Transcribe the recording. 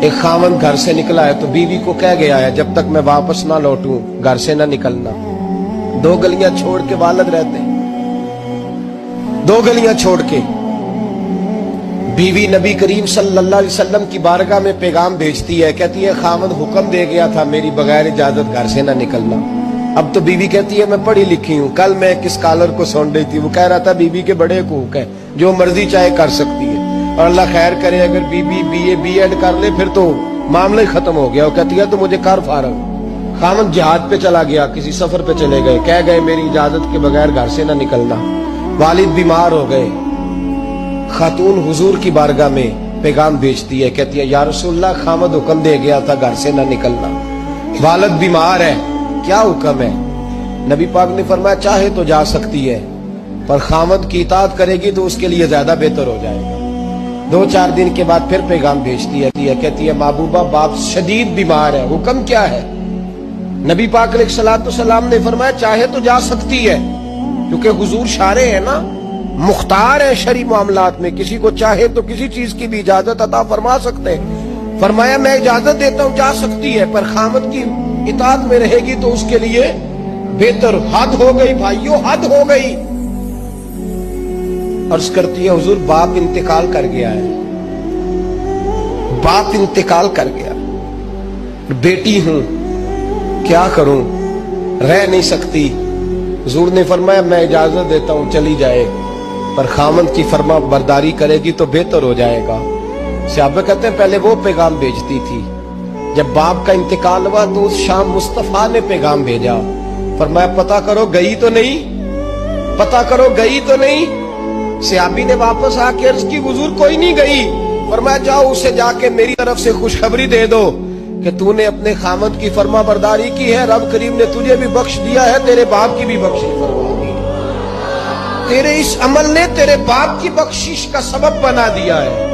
ایک خاوند گھر سے نکلا ہے تو بیوی کو کہہ گیا ہے جب تک میں واپس نہ لوٹوں گھر سے نہ نکلنا. 2 گلیاں چھوڑ کے والد رہتے ہیں. 2 گلیاں چھوڑ کے بیوی نبی کریم صلی اللہ علیہ وسلم کی بارگاہ میں پیغام بھیجتی ہے, کہتی ہے خاوند حکم دے گیا تھا میری بغیر اجازت گھر سے نہ نکلنا. اب تو بیوی کہتی ہے میں پڑھی لکھی ہوں. کل میں کس کالر کو سن رہی تھی, وہ کہہ رہا تھا بیوی کے بڑے حقوق ہیں, جو مرضی چاہے کر سکتی ہے, اور اللہ خیر کرے اگر بیوی بی ایڈ کر لے پھر تو معاملہ ہی ختم ہو گیا. وہ کہتی ہے تو مجھے کار فارغ. خاوند جہاد پہ چلا گیا, کسی سفر پہ چلے گئے, کہہ گئے میری اجازت کے بغیر گھر سے نہ نکلنا. والد بیمار ہو گئے. خاتون حضور کی بارگاہ میں پیغام بھیجتی ہے, کہتی ہے یا رسول اللہ خاوند حکم دے گیا تھا گھر سے نہ نکلنا, والد بیمار ہے, کیا حکم ہے؟ نبی پاک نے فرمایا چاہے تو جا سکتی ہے پر خاوند کی اطاعت کرے گی تو اس کے لیے زیادہ بہتر ہو جائے گا. 2-4 دن کے بعد پھر پیغام بھیجتی ہے, کہتی ہے محبوبہ باپ شدید بیمار ہے, حکم کیا ہے؟ نبی پاک علیہ الصلوۃ والسلام نے فرمایا چاہے تو جا سکتی ہے, کیونکہ حضور شارع ہے نا, مختار ہے شرعی معاملات میں, کسی کو چاہے تو کسی چیز کی بھی اجازت عطا فرما سکتے ہیں. فرمایا میں اجازت دیتا ہوں جا سکتی ہے پر خاوند کی اطاعت میں رہے گی تو اس کے لیے بہتر. حد ہو گئی بھائیو, حد ہو گئی. عرض کرتی ہے حضور باپ انتقال کر گیا ہے, باپ انتقال کر گیا, بیٹی ہوں کیا کروں, رہ نہیں سکتی. حضور نے فرمایا میں اجازت دیتا ہوں چلی جائے پر خاوند کی فرما برداری کرے گی تو بہتر ہو جائے گا. صحابہ کہتے ہیں پہلے وہ پیغام بھیجتی تھی, جب باپ کا انتقال ہوا تو اس شام مصطفیٰ نے پیغام بھیجا, فرمایا پتہ کرو گئی تو نہیں, پتہ کرو گئی تو نہیں. صحابی نے واپس آ کے عرض کی حضور کوئی نہیں گئی. فرمایا جاؤ اسے جا کے میری طرف سے خوشخبری دے دو کہ تو نے اپنے خاوند کی فرما برداری کی ہے, رب کریم نے تجھے بھی بخش دیا ہے, تیرے باپ کی بھی بخشش فرما دی, تیرے اس عمل نے تیرے باپ کی بخشش کا سبب بنا دیا ہے.